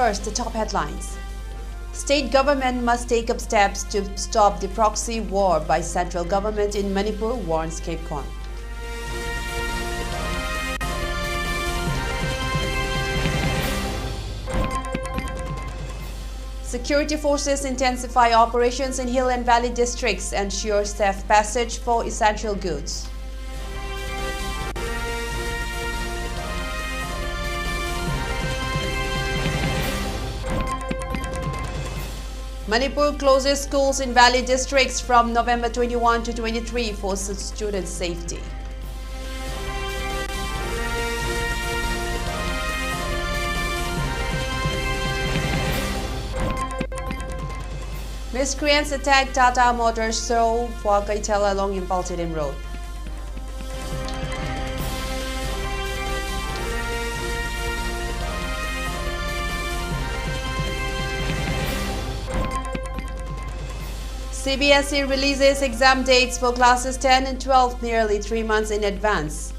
first, the top headlines. State government must take up steps to stop the proxy war by central government in Manipur, warns KAPECON. Security forces intensify operations in hill and valley districts, ensure safe passage for essential goods. Manipur closes schools in valley districts from November 21 to 23 for student safety. Miscreants attacked Tata Motors show for Kaitala along Impaltidim Road. CBSE releases exam dates for classes 10 and 12 nearly 3 months in advance.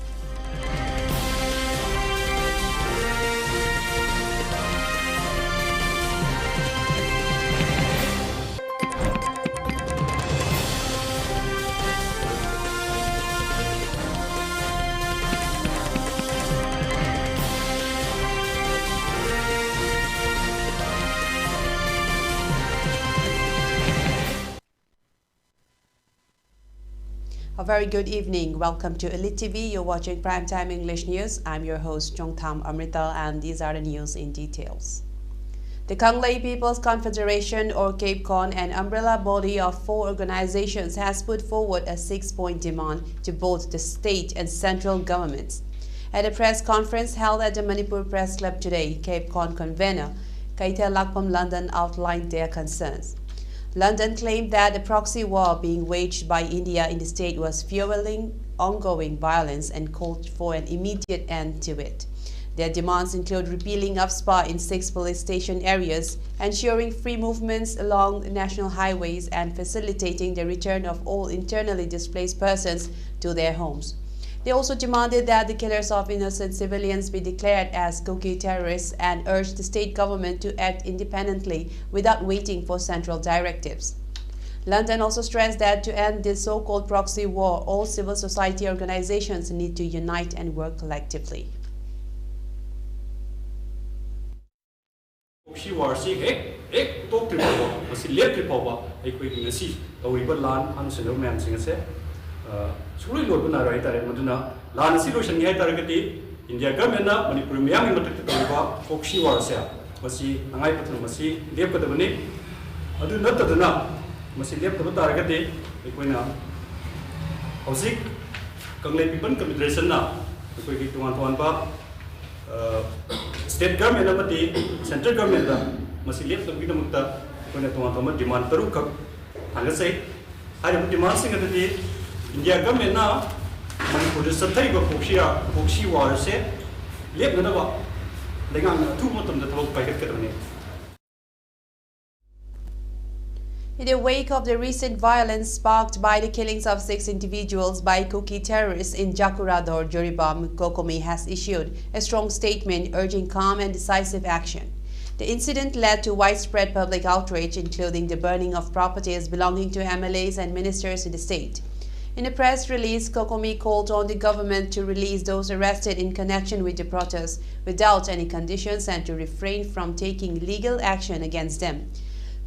A very good evening. Welcome to ELITETV. You're watching Primetime English News. I'm your host, Chongtham, Amrita, and these are the news in details. The Kanglei People's Confederation, or KAPECON, an umbrella body of 4 organizations, has put forward a 6-point demand to both the state and central governments. At a press conference held at the Manipur Press Club today, KAPECON convener Kaita Lakpam London outlined their concerns. London claimed that the proxy war being waged by India in the state was fueling ongoing violence and called for an immediate end to it. Their demands include repealing of SPA in 6 police station areas, ensuring free movements along national highways, and facilitating the return of all internally displaced persons to their homes. They also demanded that the killers of innocent civilians be declared as COCOMI terrorists and urged the state government to act independently without waiting for central directives. London also stressed that to end this so-called proxy war, all civil society organizations need to unite and work collectively. Proxy war si talk to people, but left people, I could see a river land and snow man singers. Surely, Lord Bunara, Maduna, Lan solution here targeted India government, Manipur, Miami, Proxy war, Masi, Nangai, Masi, Depatavani, I do not know, Masi Depata targeted, Equina, Hosik, Kanglei people confederation now, if we get to one bar, state government, central government, Masi left the Vidamuta, when it want to demand Peruka, and let's say, I am demanding at the day. India government now, Manipur is a type of proxy war, say, let the number, they are 2 months of the talk by the In the wake of the recent violence sparked by the killings of 6 individuals by COCOMI terrorists in Jakurador, Joribam, COCOMI has issued a strong statement urging calm and decisive action. The incident led to widespread public outrage, including the burning of properties belonging to MLAs and ministers in the state. In a press release, COCOMI called on the government to release those arrested in connection with the protests without any conditions and to refrain from taking legal action against them.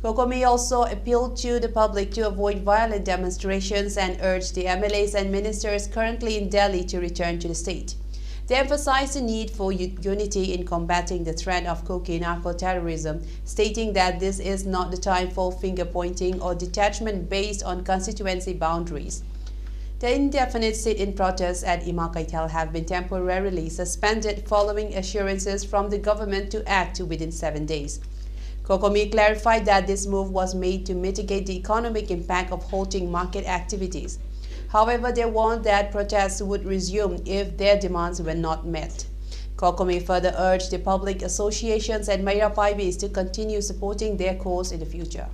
COCOMI also appealed to the public to avoid violent demonstrations and urged the MLAs and ministers currently in Delhi to return to the state. They emphasized the need for unity in combating the threat of COCOMI narco-terrorism, stating that this is not the time for finger-pointing or detachment based on constituency boundaries. The indefinite sit-in protests at Imakaital have been temporarily suspended following assurances from the government to act within 7 days. COCOMI clarified that this move was made to mitigate the economic impact of halting market activities. However, they warned that protests would resume if their demands were not met. COCOMI further urged the public associations and Mayra Paibis to continue supporting their cause in the future.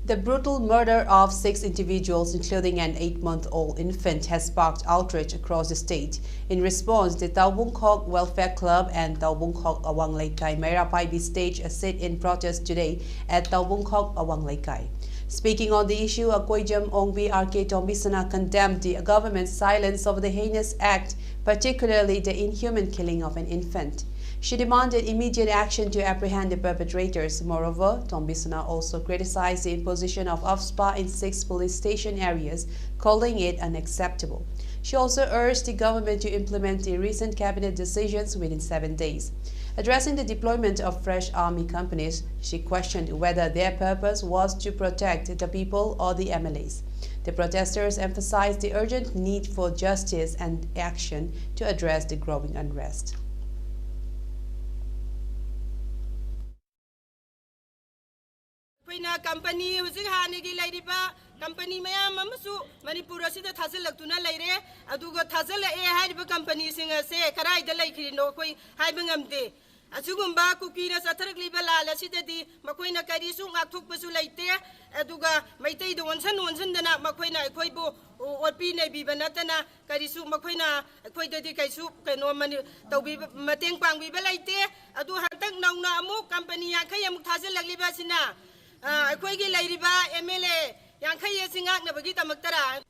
The brutal murder of 6 individuals, including an 8-month-old infant, has sparked outrage across the state. In response, the Taubungkhok Welfare Club and Taubungkhok Awang Laikai Mairapai staged a sit-in protest today at Taubungkhok Awang Laikai. Speaking on the issue, Akoijam Ongbi RK Tombisana condemned the government's silence over the heinous act, particularly the inhuman killing of an infant. She demanded immediate action to apprehend the perpetrators. Moreover, Tombisana also criticized the imposition of AFSPA in 6 police station areas, calling it unacceptable. She also urged the government to implement the recent cabinet decisions within 7 days. Addressing the deployment of fresh army companies, she questioned whether their purpose was to protect the people or the MLAs. The protesters emphasized the urgent need for justice and action to address the growing unrest. Company who's in company mayam Manipur Sita Tazalakuna Lady, Aduga Tazala had company singer say, Karai the Lake no Koi, Hibingam Day. Asugumba, Kukina, Satarikli Bala, Sita di Maquina Kadisum, Atuk Basulate, Aduga, Maite, the one son, Maquina, Koibo, or Pina Bibanatana, Kadisu, Maquina, Koida di Kaisu, Kanoman, Tobi Mateng Pang Bibalite, Adu Hatang Namu, company Yakayam Tazala Libasina. Akoigi Ladiba, MLA, Yankaya Singak Nabagita Maktara.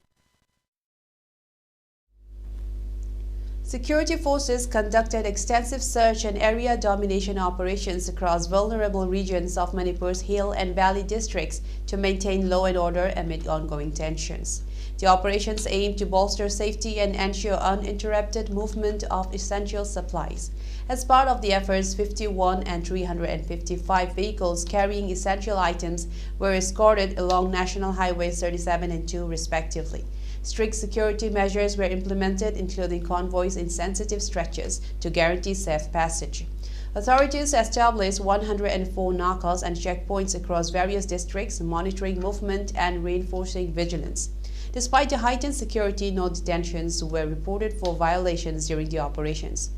Security forces conducted extensive search and area domination operations across vulnerable regions of Manipur's hill and valley districts to maintain law and order amid ongoing tensions. The operations aim to bolster safety and ensure uninterrupted movement of essential supplies. As part of the efforts, 51 and 355 vehicles carrying essential items were escorted along National Highways 37 and 2 respectively. Strict security measures were implemented, including convoys in sensitive stretches, to guarantee safe passage. Authorities established 104 narcos and checkpoints across various districts, monitoring movement and reinforcing vigilance. Despite the heightened security, no detentions were reported for violations during the operations.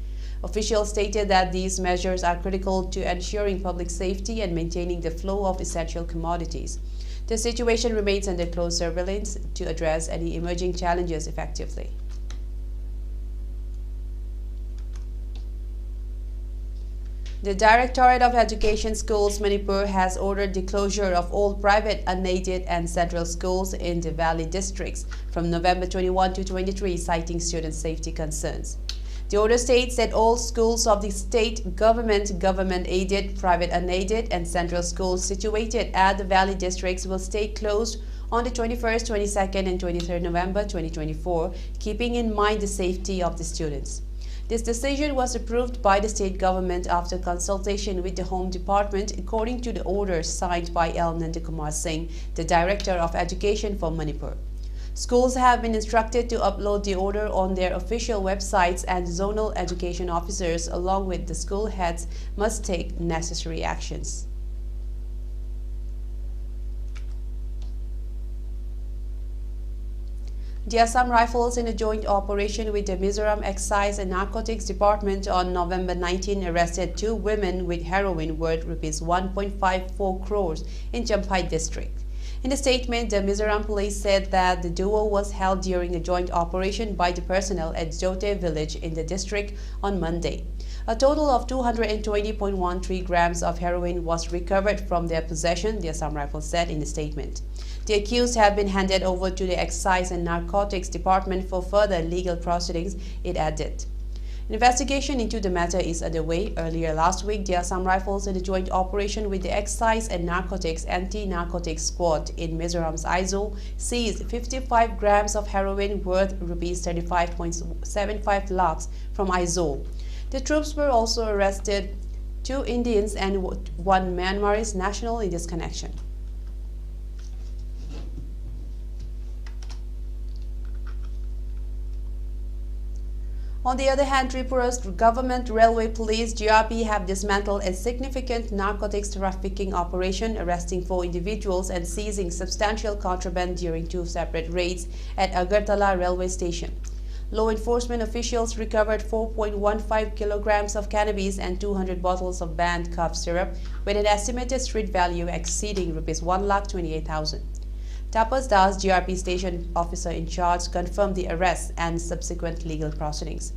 Officials stated that these measures are critical to ensuring public safety and maintaining the flow of essential commodities. The situation remains under close surveillance to address any emerging challenges effectively. The Directorate of Education Schools Manipur has ordered the closure of all private, unaided and central schools in the valley districts from November 21 to 23, citing student safety concerns. The order states that all schools of the state government, government-aided, private unaided and central schools situated at the valley districts will stay closed on the 21st, 22nd and 23rd November 2024, keeping in mind the safety of the students. This decision was approved by the state government after consultation with the Home Department, according to the order signed by L. Nandakumar Singh, the Director of Education for Manipur. Schools have been instructed to upload the order on their official websites, and zonal education officers, along with the school heads, must take necessary actions. The Assam Rifles, in a joint operation with the Mizoram Excise and Narcotics Department on November 19, arrested 2 women with heroin worth Rs 1.54 crores in Champai district. In a statement, the Mizoram police said that the duo was held during a joint operation by the personnel at Jote village in the district on Monday. A total of 220.13 grams of heroin was recovered from their possession, the Assam Rifles said in a statement. The accused have been handed over to the Excise and Narcotics Department for further legal proceedings, it added. Investigation into the matter is underway. Earlier last week, the Assam Rifles, in a joint operation with the Excise and Narcotics Anti-Narcotics Squad in Mizoram's Aizawl, seized 55 grams of heroin worth Rs 35.75 lakhs from Aizawl. The troops were also arrested 2 Indians and 1 Myanmarese national in this connection. On the other hand, Tripura's government railway police GRP have dismantled a significant narcotics trafficking operation, arresting 4 individuals and seizing substantial contraband during 2 separate raids at Agartala railway station. Law enforcement officials recovered 4.15 kilograms of cannabis and 200 bottles of banned cough syrup with an estimated street value exceeding Rs 1,28,000. Tapas Das, GRP station officer in charge, confirmed the arrest and subsequent legal proceedings.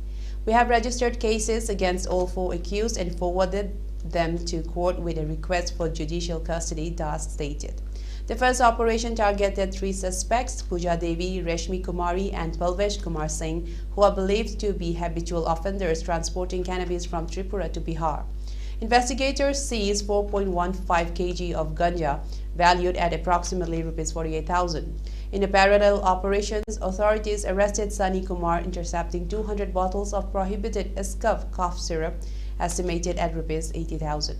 We have registered cases against all 4 accused and forwarded them to court with a request for judicial custody, Das stated. The first operation targeted 3 suspects, Pooja Devi, Reshmi Kumari and Palvesh Kumar Singh, who are believed to be habitual offenders transporting cannabis from Tripura to Bihar. Investigators seized 4.15 kg of ganja, valued at approximately Rs 48,000. In a parallel operations, authorities arrested Sunny Kumar, intercepting 200 bottles of prohibited Escuf cough syrup, estimated at Rs 80,000.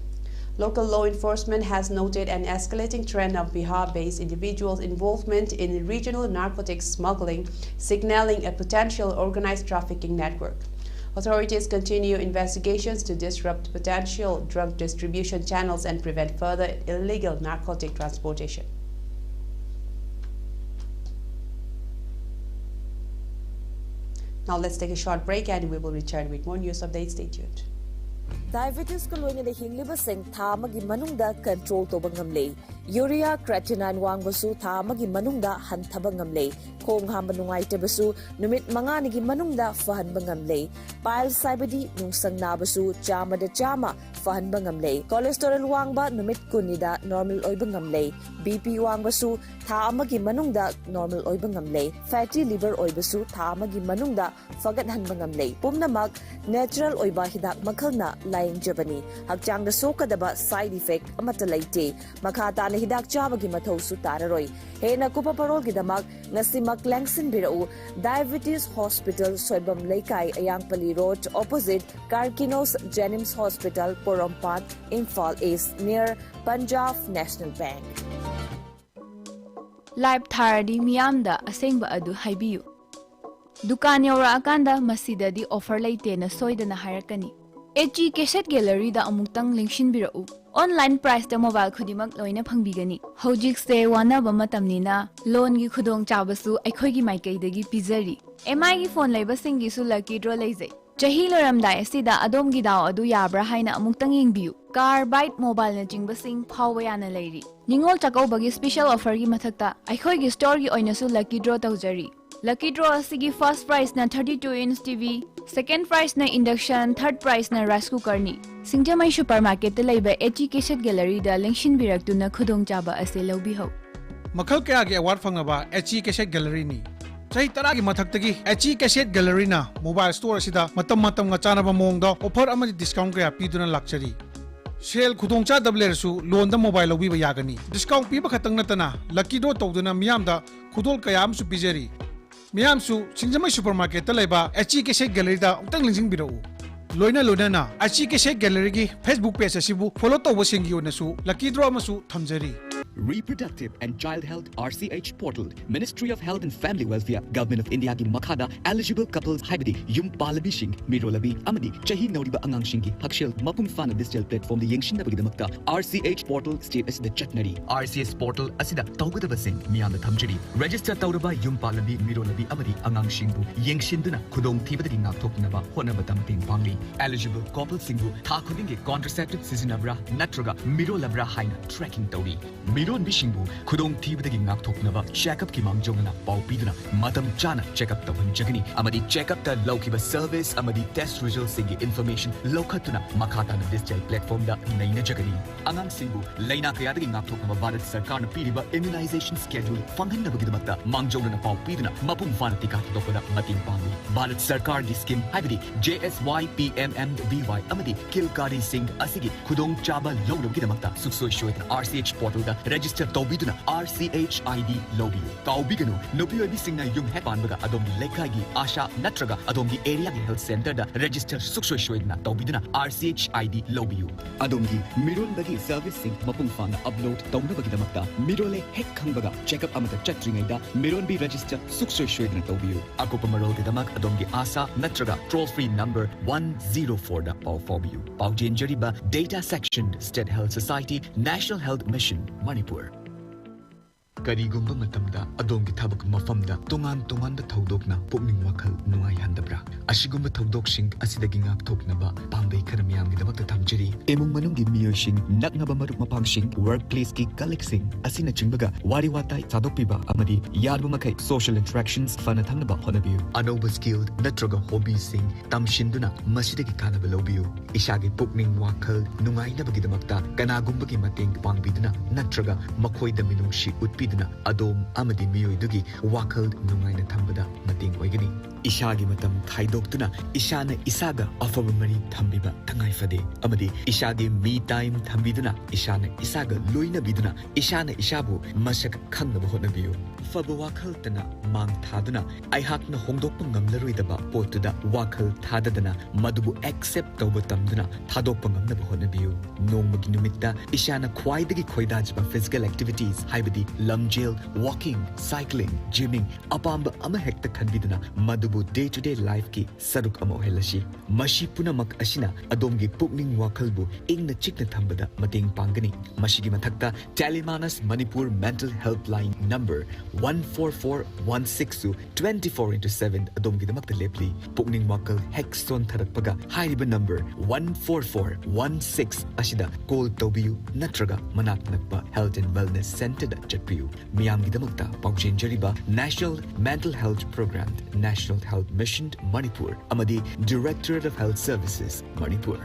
Local law enforcement has noted an escalating trend of Bihar-based individuals' involvement in regional narcotics smuggling, signaling a potential organized trafficking network. Authorities continue investigations to disrupt potential drug distribution channels and prevent further illegal narcotic transportation. Now let's take a short break and we will return with more news updates. Stay tuned. Diabetes ko loina de hingliba sing tha magi manungda control to bangamle. Urea creatinine wangbasu tha magi manungda hanthaba ngamle. Khong ham banungai tebasu numit manga nigi manungda fahan bangamle. Pile saibadi nungsang nabasu chama de chama fahan bangamle. Cholesterol wangba numit kunida normal oi bangamle. BP wangbasu tha magi manungda normal oi bangamle. Fatty liver oi basu tha magi manungda fagat han bangamle. Pumnamak natural oi ba hidak makhalna lying Jabani, Hakjang the Sokadaba side effect, Amatalite, Makata Hidak Chabagi Mato Sutararoi, Hena Kupa Parol Gidamak, Nasimak Langson Biro, Diabetes Hospital, Soibam Laikai, Ayangpali Road, opposite Karkinos Jenims Hospital, Porompat, Imphal East, near Punjab National Bank. Live Tharadi Miamda, Asengba Adu Haibiu. Dukan Yora Akanda, Masida di offer laite na soida na harakani. HG Cassette Gallery da amutang linkshin birau. Online price da mobile khudimak loina phangbigani. Hojik se wana ba matamnina loan gi khudong chabasu aikhoi gi maikai dagi pizari. MI gi phone leiba singi su lucky draw leizai. Chahi loramdai asida adom gi daw adu yabra haina amutang yengbiu. Car bite mobile na jingba sing phawba yana leiri. Ningol chakau bagi special offer gi mathakta aikhoi gi store gi oina su lucky draw tawjari. Lucky draw asigi first prize na 32-inch TV, second prize na induction, third prize na rice cooker ni. Singjamai supermarket laiba HG Cassette Gallery da lengshin biraktu na khudong chaba ase lawbiho. Makhal kaya gi award phangaba HG Cassette Gallery ni. Chahi taragi mathaktagi HG Cassette Gallery na mobile store asida matam nga chanaba mongda offer amadi discount kaya piduna lakchari. Sale khudong cha dablersu loan da mobile lawbiba yagani. Discount piba khatang natana lucky draw tawduna miyamda khudol kaya amsu pijari. Miamsu Singjamai supermarket talaiba HG Cassette Gallery da utang lingjing birau. Loina na HG Cassette Gallery gi Facebook page asibu follow tawba singi onasu lucky draw amasu thamjari. Reproductive and Child Health RCH Portal, Ministry of Health and Family Welfare, Government of India ki Makhada, eligible couples Haibidi, Yum Palabishing, Mirolabi, Amadi, Chahi Nodiba Angangshingi, Hakshil, Mapung Fana digital platform, the Yangshin Nabidamakta, RCH Portal state as the Chatnari, RCH Portal Asida, Tawgada Singh, Miana Thamjari, Register Tauraba, Yum Palabi, Mirolabi, Amadi, Angangshingu, Yangshinduna, Kudong Tibadi Nak Tokinaba, Honabatamping Pangli, eligible couple Singu, Takudingi, contraceptive Sizinabra, Natraga, Mirolabra Haina, tracking Tauri. Miron Bishingbu, Kudong Tibadagi Naktoknaba, check-up Kimang Jongana, Pau Piduna, Madam Chana, check-up Tavan Jagani, Amadi check-up the Laukiba service, Amadi test results Singi information, Lokatuna, Makata digital platform da Naina Jagani, Angang Singu, Laina Kayadagi Naktoknaba Barat Sarkana Piriba immunization schedule, Fangan Nabagidamata, Mangjona Pau Piduna, Mapum Fanatika Tokoda, Mating Pangli, Barat Sarkar Diskim, Hagadi, JSY PMMVY, Amadi, Kilkari Singh, Asigi, Kudong Chaba, Lono Gidamata, Sukso Shoit, RCH Portal da register Taubiduna RCHID Lobby. Taubiganu, Nopi Singna Yung Hepanbaga Adomi Lekagi, Asha Natraga, Adomi Area Health Center, da register Suksho Shoidna, Taubiduna RCHID Lobby. Adomi, Miron Bagi servicing Mapungfana upload Taunabagidamata, Mirole Hekkambaga, check up Amata Chatringa, Miron be register Suksho Shoidna Tobio. Akopamaro Gidamak, Adomi Asa Natraga, toll free number 104 da Pau Phobio. Pau Jinjariba, Data Section, State Health Society, National Health Mission, Manipur. Karigumba matamda adongi thabak mafamda tongan tongan da thodokna pukning wakhal nungai handabra. Ashigumba thodokshing asidagi ngak thoknaba pambai kharamyam gi damak thamjiri. Emung manunggi miyoshing naknaba maruk mapangsing workplace ki colleaguesing asina chingbaga wari watai sadokpiba amadi yarba makai social interactions fana thamnaba honabiu. Anoba skilled natraga hobby sing tamshinduna masidagi kanaba lobiu. Ishagi pukning wakhal nungai nabagi damakta kanagumba ki mateng pangbiduna natraga makhoi da minungshi utpiduna adom amadi miyoidugi wakhal nungai na thambada mateng oigani. Ishagi matam khaidoktuna ishana isaga afaba mari thambiba thangai fade amadi ishagi me time thambiduna ishana isaga loina biduna ishana ishabu masak khangnaba hotnabiu. Faba wakhal tana mang thaduna aihakna hongdokpa ngamlaroidaba potuda wakhal thadadana madubu accept tawba tamduna thadokpa ngamnaba hotnabiu. Nongmagi numitta ishana khwaidagi khoidajba physical activities haibadi lamjel, walking, cycling, gymming apamba ama hekta khanbiduna madubu day to day life ki saruk ama ohelashi. Mashi punamak ashina adomgi pukning wakhalbu ingna chikna thambada mateng pangani. Mashigi mathakta Telemanas Manipur Mental Helpline number 14416 24/7 adomgi damakta lepli. Pukning wakal hexon tharakpaga hairiba number 14416 ashida call tobiu natraga manak nakpa health and wellness center da chatpiu. Miyamgi damakta paujin jariba National Mental Health Program, National Health Mission Manipur amadi Directorate of Health Services Manipur.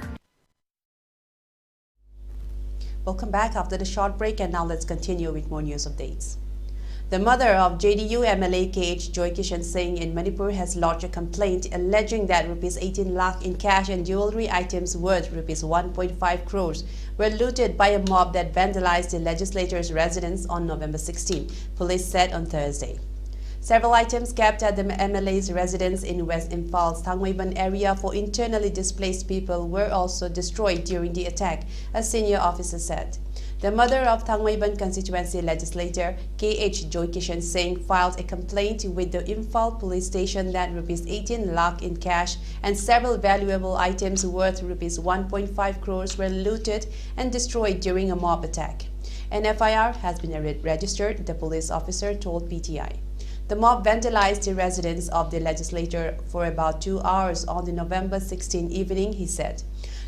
Welcome back after the short break, and now let's continue with more news updates. The mother of JDU MLA KH Joy Kishan Singh in Manipur has lodged a complaint alleging that Rs 18 lakh in cash and jewelry items worth Rs 1.5 crores were looted by a mob that vandalized the legislator's residence on November 16, police said on Thursday. Several items kept at the MLA's residence in West Imphal's Thangwaiban area for internally displaced people were also destroyed during the attack, a senior officer said. The mother of Thangwaiban constituency legislator KH Joy Kishan Singh filed a complaint with the Imphal police station that Rs 18 lakh in cash and several valuable items worth Rs 1.5 crores were looted and destroyed during a mob attack. An FIR has been registered, the police officer told PTI. The mob vandalized the residence of the legislator for about 2 hours on the November 16 evening, he said.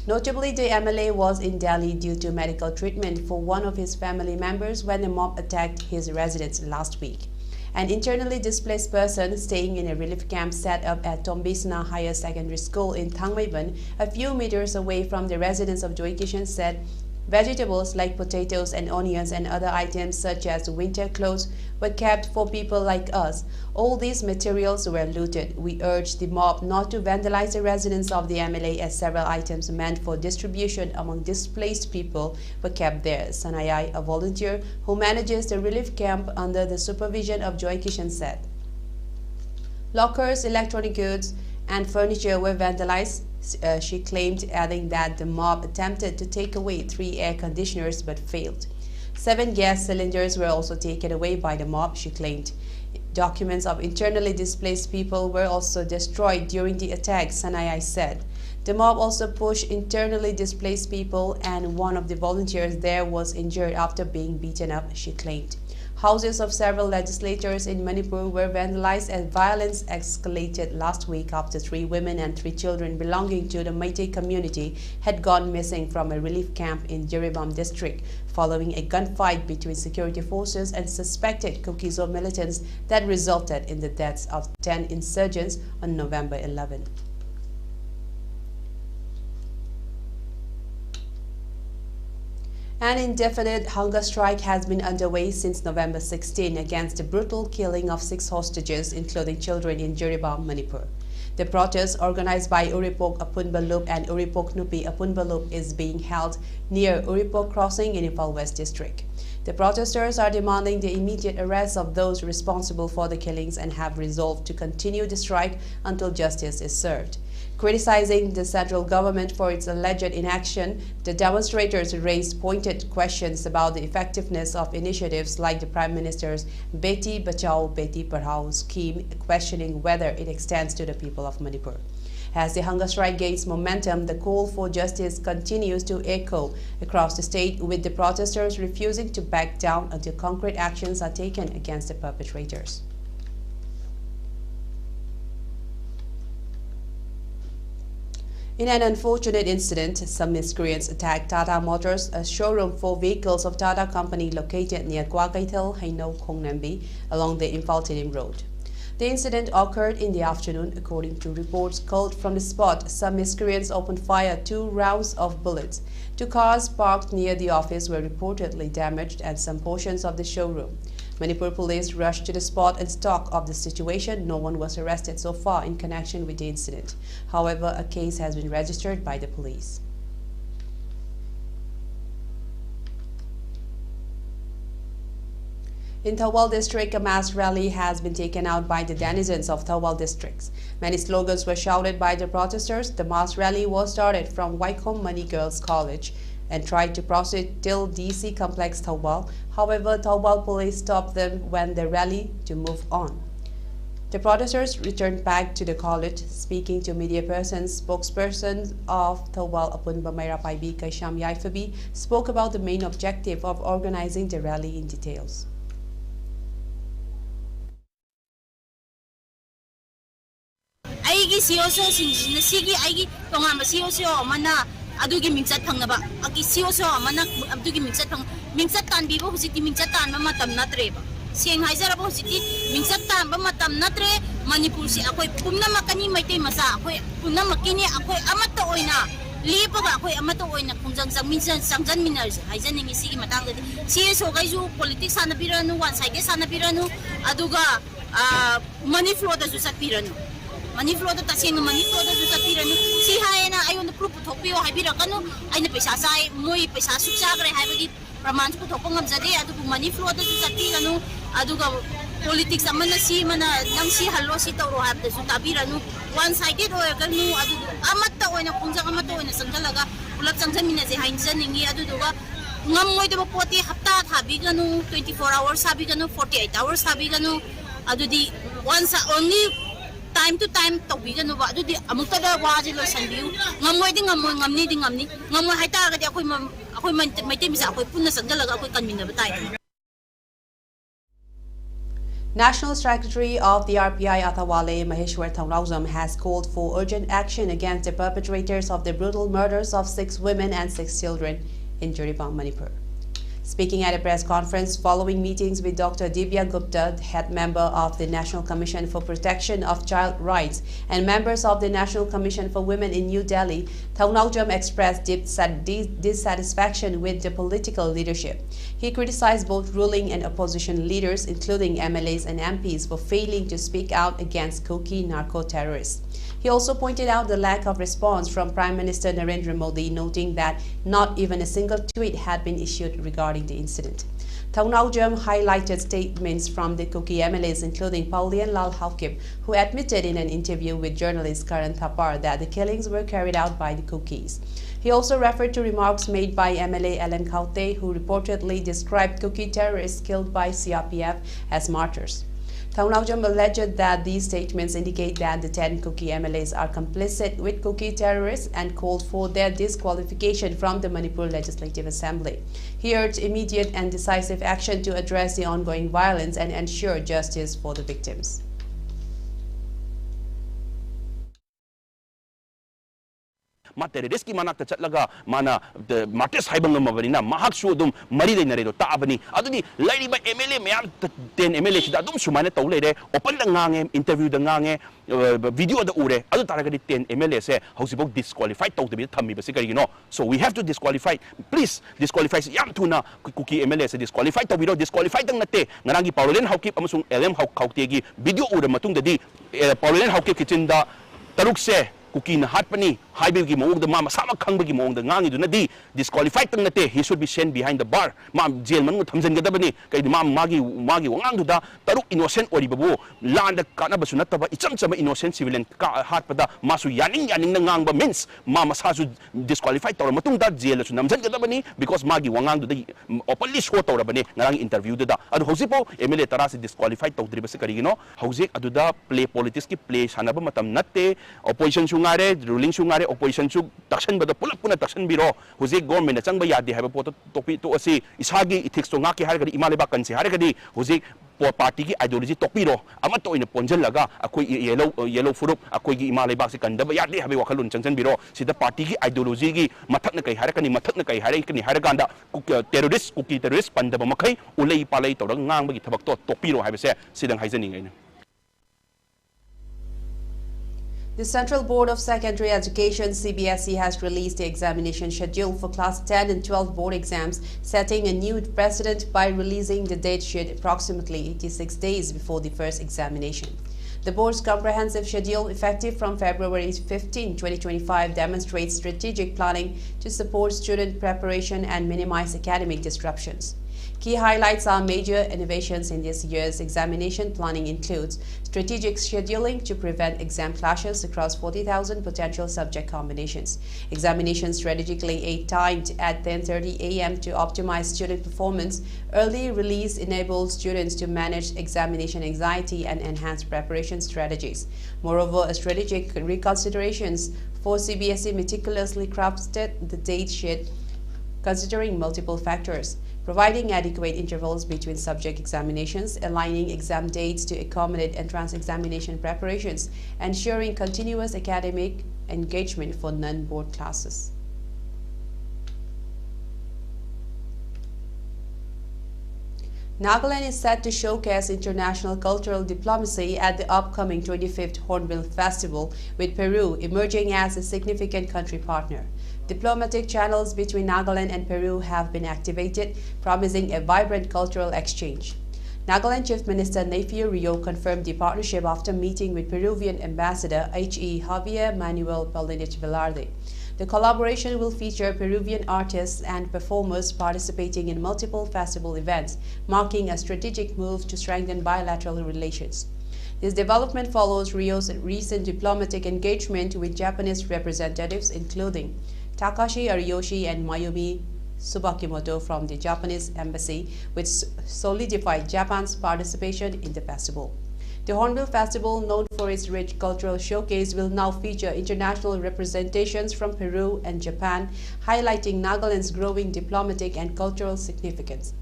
Notably, the MLA was in Delhi due to medical treatment for one of his family members when the mob attacked his residence last week. An internally displaced person staying in a relief camp set up at Tombisna Higher Secondary School in Thangwaiban, a few meters away from the residence of Joy Kishan, said vegetables like potatoes and onions and other items such as winter clothes were kept for people like us. All these materials were looted. We urge the mob not to vandalize the residence of the MLA as several items meant for distribution among displaced people were kept there, Sanayai, a volunteer who manages the relief camp under the supervision of Joy Kishan, said. Lockers, electronic goods and furniture were vandalized, she claimed, adding that the mob attempted to take away 3 air conditioners but failed. 7 gas cylinders were also taken away by the mob, she claimed. Documents of internally displaced people were also destroyed during the attack, Sanayai said. The mob also pushed internally displaced people, and one of the volunteers there was injured after being beaten up, she claimed. Houses of several legislators in Manipur were vandalized as violence escalated last week after 3 women and 3 children belonging to the Meitei community had gone missing from a relief camp in Jiribam district following a gunfight between security forces and suspected Kokizo militants that resulted in the deaths of 10 insurgents on November 11. An indefinite hunger strike has been underway since November 16 against the brutal killing of 6 hostages, including children, in Jiribam, Manipur. The protest, organized by Uripok Apunbalup and Uripok Nupi Apunbalup, is being held near Uripok Crossing in Imphal West District. The protesters are demanding the immediate arrest of those responsible for the killings and have resolved to continue the strike until justice is served. Criticizing the central government for its alleged inaction, the demonstrators raised pointed questions about the effectiveness of initiatives like the Prime Minister's Beti Bachao Beti Padhao scheme, questioning whether it extends to the people of Manipur. As the hunger strike gains momentum, the call for justice continues to echo across the state, with the protesters refusing to back down until concrete actions are taken against the perpetrators. In an unfortunate incident, some miscreants attacked Tata Motors, a showroom for vehicles of Tata Company located near Kwagaithal, Haino, Khongnambi, along the Imphal-Tinim Road. The incident occurred in the afternoon. According to reports culled from the spot, some miscreants opened fire 2 rounds of bullets. 2 cars parked near the office were reportedly damaged and some portions of the showroom. Manipur police rushed to the spot and stock of the situation. No one was arrested so far in connection with the incident. However, a case has been registered by the police. In Thawal district, a mass rally has been taken out by the denizens of Thawal districts. Many slogans were shouted by the protesters. The mass rally was started from Wycombe Mani Girls College and tried to proceed till DC Complex Thawal. However, Thawal police stopped them when the rally to move on. The protesters returned back to the college. Speaking to media persons, spokesperson of Thawal Apunba Mayra Paibi Kaisham Yaifabi spoke about the main objective of organizing the rally in details. COCO sigi aigi tongama COCO mana adugi mingsat phangnaba aki COCO mana adugi mingsat tan bibo husiti mingsat tan matam natre ba seng haizara bo husiti mingsat tan matam natre Manipur si akoi pumna makani maite masa akoi pumna makini akoi amata oina lipaga akoi amata oina kungjang sangjan minars haijaningi sigi matangda CSO gaisu politics sana piranu one side sana piranu aduga money flow da jusat piranu money flow da tasing money flow da jusat piranu si haena ayon proof thokpio haibirakanu aina paisa sai moi paisa suksa gre haibagi praman ko thokong amjade adu money flow da jusat piranu aduga politics amana si mana nang si hallo si tawro habda su tabiranu one sided oirganu adu amatta oina kunjang amatta oina sangalaga ulap changsamina je hainjaningi adu duga ngamoi de poti hapta thabiganu 24 hours thabiganu 48 hours thabiganu adu di once only time to time tawbiganu ba adu di amukta da waji lo sanbiu ngamoi di ngamni ngamoi haita ga di akoi maite misa akoi punna sangalaga akoi kanmina batai. National Secretary of the RPI Athawale Maheshwar Thaurauzam has called for urgent action against the perpetrators of the brutal murders of 6 women and 6 children in Joribam, Manipur. Speaking at a press conference following meetings with Dr. Divya Gupta, head member of the National Commission for Protection of Child Rights and members of the National Commission for Women in New Delhi, Thaurauzam expressed deep dissatisfaction with the political leadership. He criticized both ruling and opposition leaders, including MLAs and MPs, for failing to speak out against Koki narco-terrorists. He also pointed out the lack of response from Prime Minister Narendra Modi, noting that not even a single tweet had been issued regarding the incident. Thaurauzam highlighted statements from the Koki MLAs, including Paulian Lal Haukip, who admitted in an interview with journalist Karan Thapar that the killings were carried out by the Kokis. He also referred to remarks made by MLA Alan Kaute, who reportedly described Koki terrorists killed by CRPF as martyrs. Thaurauzam alleged that these statements indicate that the 10 Koki MLAs are complicit with Koki terrorists and called for their disqualification from the Manipur Legislative Assembly. He urged immediate and decisive action to address the ongoing violence and ensure justice for the victims. Terrorist ki manak chatlaga mana martyrs haibang mabarina mahak su dum mari de nare do taabani aduni lairi ba MLA mayam 10 MLA sida dum sumane tawle open lang ngange interview da ngange video da ure adu taragadi 10 MLA se hausibok disqualified taw de thammi ba sigari no so we have to disqualify, please disqualify yam tuna Koki MLA se disqualified taw biro disqualified dang nate ngarangi Paulen Haukip amasung LM Haukte gi video ure matung da di Paulen Haukip kitchen da taruk se Koki na hatpani haibigi moong ma masama khangbagi moong da ngangi duna di disqualified tang nate he should be sent behind the bar ma jail man thamjan gadabani kai ma magi wangang du da taruk innocent ori babu land kana basu nataba icham chama innocent civilian ka hat pada masu yaning na ngangba means ma masasu disqualified tor matung da jail su namjan gadabani because magi wangang du da openly show tor bani ngarang interview du da adu hosipo MLA tarasi disqualified tor driba se karigino hosik adu da play politics ki play sanaba matam natte opposition sungare ruling sungare opposition su takshan bada pulak puna takshan biro hosik government na changba yadi haba poto topi to asi isagi ethics to ngaki hargadi imaleba kansi hargadi hosik party ki ideology tokpiro ama to ina ponjal laga akoi yellow furup akoi gi imalai bak se kandaba yadi habe wakhalun changchan biro sida party ki ideology gi mathakna kai harakani mathakna kai harakani haraganda terrorist kuki terrorist pandaba makai ulei palai to ngang bagi thabak to tokpiro habe se sidang haijani ngai. The Central Board of Secondary Education CBSE has released the examination schedule for Class 10 and 12 board exams, setting a new precedent by releasing the date sheet approximately 86 days before the first examination. The board's comprehensive schedule, effective from February 15, 2025, demonstrates strategic planning to support student preparation and minimize academic disruptions. Key highlights are major innovations in this year's examination planning includes strategic scheduling to prevent exam clashes across 40,000 potential subject combinations. Examination strategically timed at 10:30 a.m. to optimize student performance. Early release enables students to manage examination anxiety and enhance preparation strategies. Moreover, a strategic reconsiderations for CBSE meticulously crafted the date sheet considering multiple factors, providing adequate intervals between subject examinations, aligning exam dates to accommodate entrance examination preparations, ensuring continuous academic engagement for non-board classes. Nagaland is set to showcase international cultural diplomacy at the upcoming 25th Hornbill Festival, with Peru emerging as a significant country partner. Diplomatic channels between Nagaland and Peru have been activated, promising a vibrant cultural exchange. Nagaland Chief Minister Nephew Rio confirmed the partnership after meeting with Peruvian Ambassador H.E. Javier Manuel Palinich Velarde. The collaboration will feature Peruvian artists and performers participating in multiple festival events, marking a strategic move to strengthen bilateral relations. This development follows Rio's recent diplomatic engagement with Japanese representatives, including Takashi Ariyoshi and Mayumi Subakimoto from the Japanese embassy, which solidified Japan's participation in the festival. The Hornbill Festival, known for its rich cultural showcase, will now feature international representations from Peru and Japan, highlighting Nagaland's growing diplomatic and cultural significance.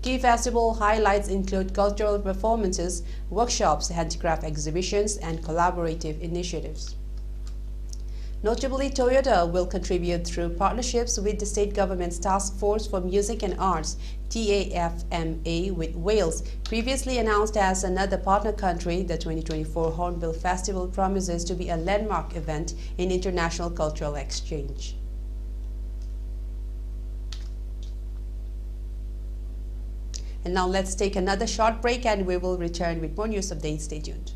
Key festival highlights include cultural performances, workshops, handicraft exhibitions, and collaborative initiatives. Notably, Toyota will contribute through partnerships with the state government's Task Force for Music and Arts, TAFMA, with Wales. Previously announced as another partner country, the 2024 Hornbill Festival promises to be a landmark event in international cultural exchange. And now let's take another short break and we will return with more news updates. Stay tuned.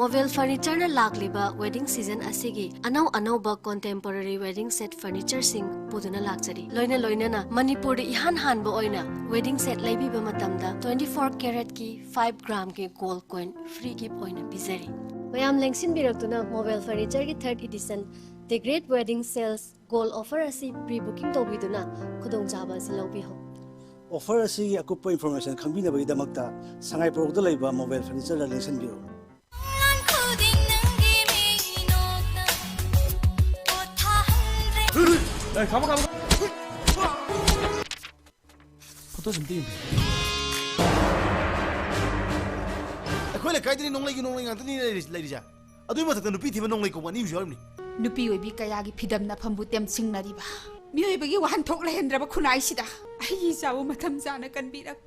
Mobile furniture na lagliba wedding season asigi anau contemporary wedding set furniture sing puduna lakchari loina na Manipur de ihan hanba oina wedding set laibiba matamda 24 karat ki 5 gram ki gold coin free gift oina bizari mayam lengsin biraktuna mobile furniture ki 3rd edition the great wedding sales gold offer asi pre-booking tobiduna khudong jaba si lobi ho offer asi akupa information khambina bai damakta sangai product laiba mobile furniture la lengsin biro Hey, come on. Photo some team. ꯑꯩꯈꯣꯏ ꯂꯩꯀꯥꯏꯗꯗꯤ ꯅꯣꯡꯂꯩꯒꯤ ꯅꯣꯡꯂꯩ ꯉꯥꯛꯇꯅꯤ ꯂꯩꯔꯤꯁꯦ ꯑꯗꯨꯒꯤ ꯃꯊꯛꯇ ꯅꯨꯄꯤ ꯊꯤꯕ ꯅꯣꯡꯂꯩ ꯀꯧꯕ ꯑꯅꯤ ꯑꯃꯁꯨ ꯌꯥꯎꯔꯤꯕꯅꯤ ꯅꯨꯄꯤ ꯑꯣꯏꯕꯤ ꯀꯌꯥꯒꯤ ꯐꯤꯗꯝꯅ ꯐꯝꯕꯨ ꯇꯦꯝꯁꯤꯡꯅꯔꯤꯕ ꯃꯤꯑꯣꯏꯕꯒꯤ ꯋꯥꯍꯟꯊꯣꯛ ꯂꯩꯍꯟꯗ꯭ꯔꯕ ꯈꯨꯟꯅꯥꯏꯁꯤꯗ ꯑꯩꯒꯤ ꯏꯆꯥꯕꯨ ꯃꯇꯝ ꯆꯥꯅ ꯀꯟꯕꯤꯔꯛ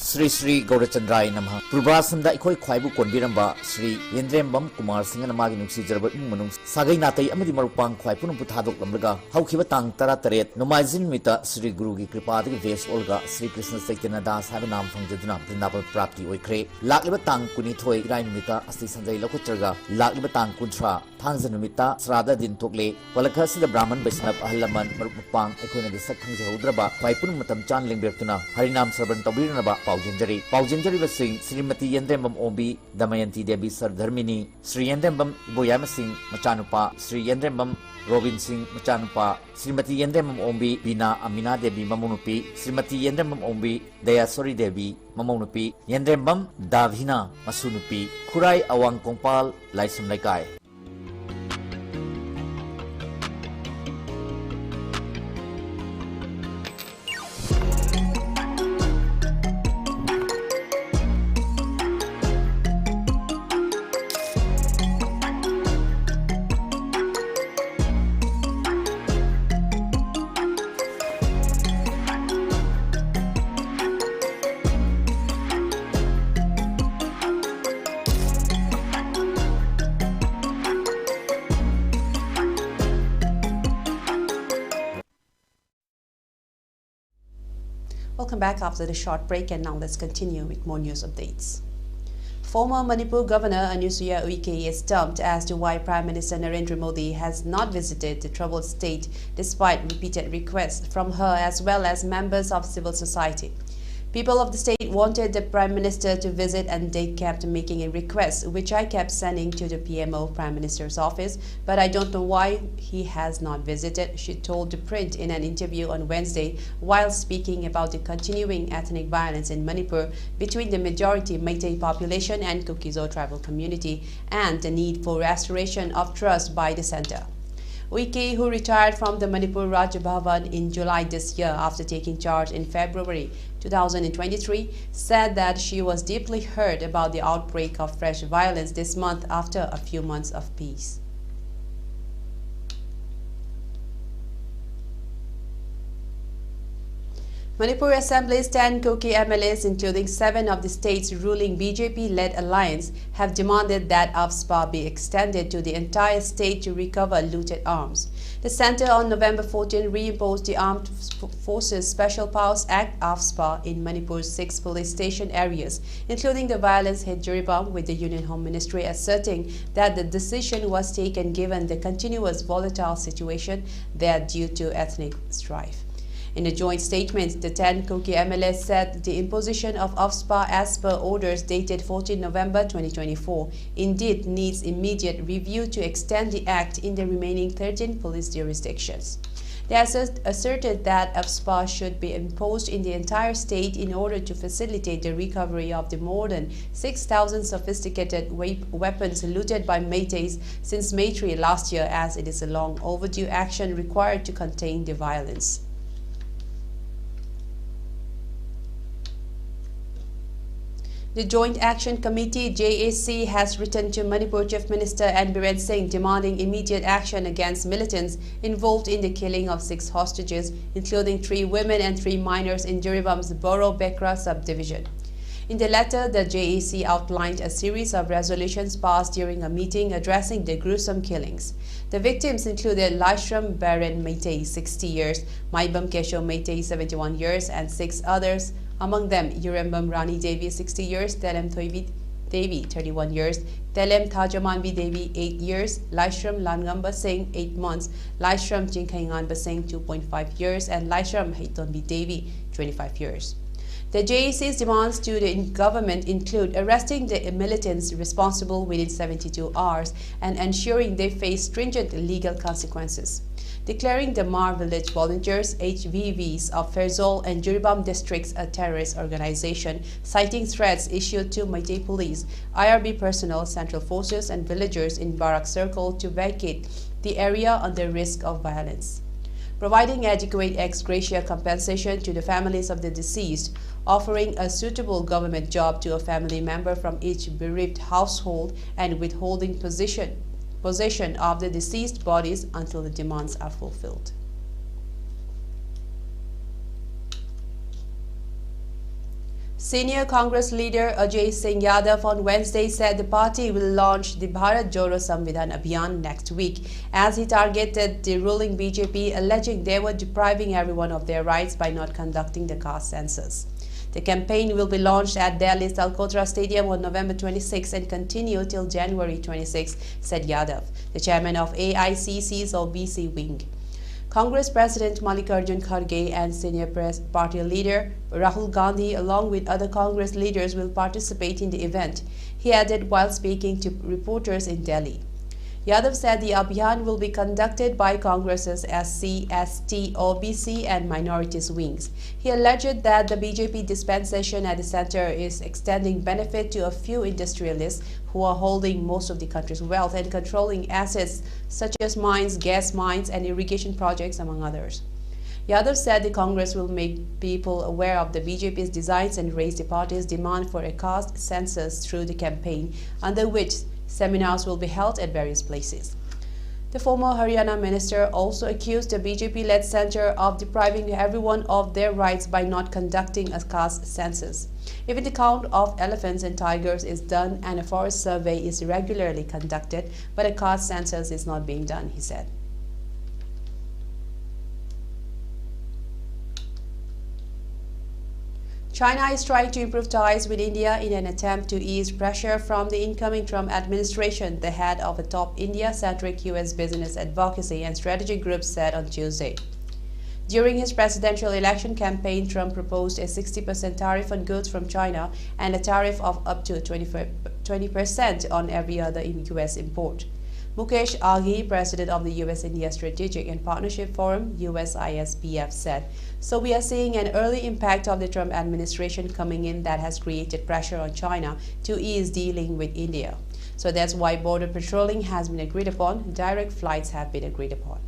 Sri Sri Gaurachandrai Namha Purbrasam ikoi khwaibu konbiramba Sri Yendrembam Kumar Singh namagi nuksi jarba manung sagai natai amadi marupang khwai punum puthadok lamlaga haukiba tang tara taret nomaizin mita Sri Guru gi kripa gi ves olga Sri Krishna Chaitanya Das haba nam phangjaduna Vrindapal prapti oikre lakliba tang kuni thoi irai numita asti sanjai lokhutrga lakliba tang kunthra thangja numita srada din tokle walakha sida brahman vaishnava ahlaman marupang ekoina gi sak khangjahudraba khwai punum matam chan lingbertuna harinam sarban tawbirnaba Paujanjari Basing, Srimati Yendrembam Ombi, Damayanti Devi Sardharmini, Sri Yendrembam Iboyama Singh Machanupa, Sri Yendrembam Robin Singh Machanupa, Srimati Yendrembam Ombi, Bina Amina Devi Mamunupi, Srimati Yendrembam Ombi, Dayasori Devi Mamunupi, Yendrembam Davhina Masunupi, Kurai Awang Kongpal, Laisum Laikai. Welcome back after the short break, and now let's continue with more news updates. Former Manipur Governor Anusuya Uike is stumped as to why Prime Minister Narendra Modi has not visited the troubled state despite repeated requests from her as well as members of civil society. People of the state wanted the Prime Minister to visit, and they kept making a request, which I kept sending to the PMO Prime Minister's office, but I don't know why he has not visited, she told the Print in an interview on Wednesday while speaking about the continuing ethnic violence in Manipur between the majority Meitei population and Kuki-Zo tribal community and the need for restoration of trust by the center. Uike, who retired from the Manipur Rajya Bhavan in July this year after taking charge in February 2023, said that she was deeply hurt about the outbreak of fresh violence this month after a few months of peace. Manipur Assembly's 10 Koki MLAs, including 7 of the state's ruling BJP-led alliance, have demanded that AFSPA be extended to the entire state to recover looted arms. The Centre on November 14 reimposed the Armed Forces Special Powers Act AFSPA in Manipur's 6 police station areas, including the violence-hit Joribam, with the Union Home Ministry asserting that the decision was taken given the continuous volatile situation there due to ethnic strife. In a joint statement, the 10 Koki MLAs said the imposition of AFSPA as per orders dated 14 November 2024 indeed needs immediate review to extend the act in the remaining 13 police jurisdictions. They asserted that AFSPA should be imposed in the entire state in order to facilitate the recovery of the more than 6,000 sophisticated weapons looted by Meiteis since May 3 last year, as it is a long overdue action required to contain the violence. The Joint Action Committee JAC has written to Manipur Chief Minister N. Biren Singh demanding immediate action against militants involved in the killing of 6 hostages, including 3 women and 3 minors in Joribam's Boro Bekra subdivision. In the letter, the JAC outlined a series of resolutions passed during a meeting addressing the gruesome killings. The victims included Laishram Baran Meitei, 60 years, Maibam Kesho Meitei, 71 years, and 6 others. Among them, Yurembam Rani Devi, 60 years, Telem Thoibi Devi, 31 years, Telem Thajamanbi Devi, 8 years, Laishram Langamba Singh, 8 months, Laishram Jinkaingan Basing, 2.5 years, and Laishram Haitonbi Devi, 25 years. The JAC's demands to the government include arresting the militants responsible within 72 hours and ensuring they face stringent legal consequences. Declaring the Mar Village Volunteers HVVs of Ferzol and Joribam districts a terrorist organization, citing threats issued to Meitei police, IRB personnel, central forces, and villagers in Barak Circle to vacate the area under risk of violence. providing adequate ex gratia compensation to the families of the deceased, offering a suitable government job to a family member from each bereaved household, and withholding possession of the deceased bodies until the demands are fulfilled. Senior Congress leader Ajay Singh Yadav on Wednesday said the party will launch the Bharat Jodo Samvidhan Abhiyan next week as he targeted the ruling BJP, alleging they were depriving everyone of their rights by not conducting the caste census. The campaign will be launched at Delhi's Talkotara Stadium on November 26 and continue till January 26, said Yadav, the chairman of AICC's OBC wing. Congress President Mallikarjun Kharge and senior party leader Rahul Gandhi, along with other Congress leaders, will participate in the event, he added while speaking to reporters in Delhi. Yadav said the Abhiyan will be conducted by Congress's SC, ST, OBC and minorities wings. He alleged that the BJP dispensation at the center is extending benefit to a few industrialists who are holding most of the country's wealth and controlling assets such as mines, gas mines and irrigation projects, among others. Yadav said the Congress will make people aware of the BJP's designs and raise the party's demand for a caste census through the campaign, under which seminars will be held at various places. The former Haryana minister also accused the BJP-led center of depriving everyone of their rights by not conducting a caste census. Even the count of elephants and tigers is done and a forest survey is regularly conducted, but a caste census is not being done, he said. China is trying to improve ties with India in an attempt to ease pressure from the incoming Trump administration, the head of a top India-centric U.S. business advocacy and strategy group said on Tuesday. During his presidential election campaign, Trump proposed a 60% tariff on goods from China and a tariff of up to 20% on every other U.S. import. Mukesh Aghi, president of the U.S.-India Strategic and Partnership Forum, USISPF, said, "So we are seeing an early impact of the Trump administration coming in that has created pressure on China to ease dealing with India. So that's why border patrolling has been agreed upon, direct flights have been agreed upon."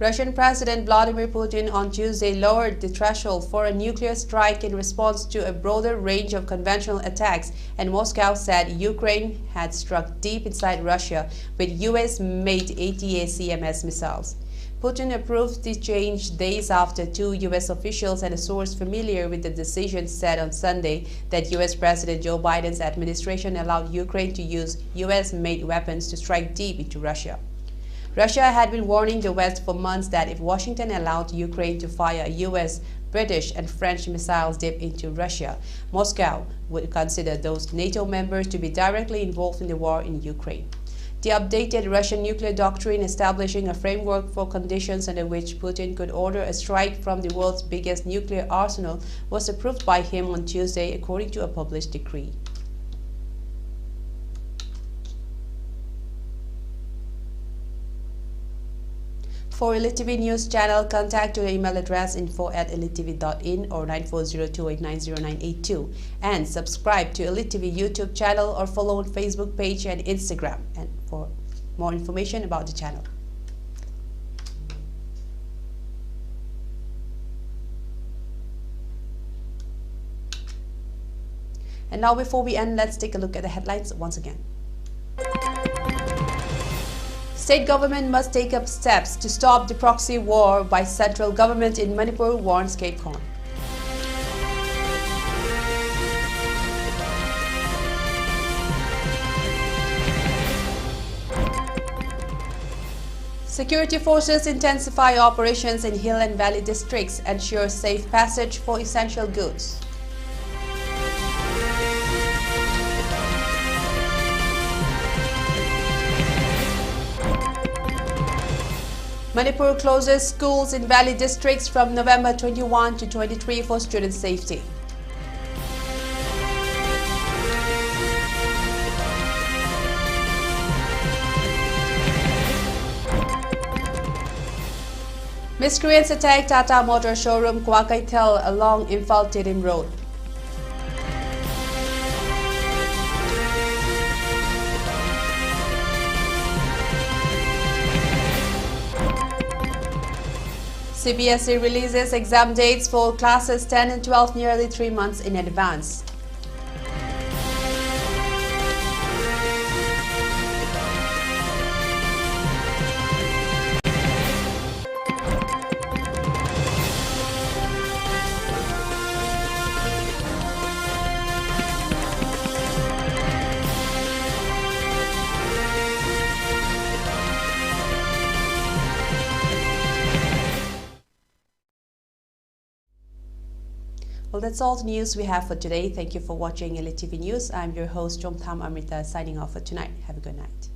Russian President Vladimir Putin on Tuesday lowered the threshold for a nuclear strike in response to a broader range of conventional attacks, and Moscow said Ukraine had struck deep inside Russia with US-made ATACMS missiles. Putin approved the change days after two US officials and a source familiar with the decision said on Sunday that US President Joe Biden's administration allowed Ukraine to use US-made weapons to strike deep into Russia. Russia had been warning the West for months that if Washington allowed Ukraine to fire US, British and French missiles deep into Russia, Moscow would consider those NATO members to be directly involved in the war in Ukraine. The updated Russian nuclear doctrine establishing a framework for conditions under which Putin could order a strike from the world's biggest nuclear arsenal was approved by him on Tuesday, according to a published decree. For ELITETV News Channel, contact your email address info@elitetv.in or 9402890982 and subscribe to ELITETV YouTube channel or follow on Facebook page and Instagram and for more information about the channel. And now before we end, let's take a look at the headlines once again. State government must take up steps to stop the proxy war by central government in Manipur, warns KAPECON. Security forces intensify operations in hill and valley districts, ensure safe passage for essential goods. Manipur closes schools in valley districts from November 21 to 23 for student safety. 'Miscreants attacked Tata Motor showroom Kwakaitel along Imphal-Tirim Road. CBSE releases exam dates for classes 10 and 12 nearly 3 months in advance. Well, that's all the news we have for today. Thank you for watching ELITETV News. I'm your host, Chongtham, Amrita, signing off for tonight. Have a good night.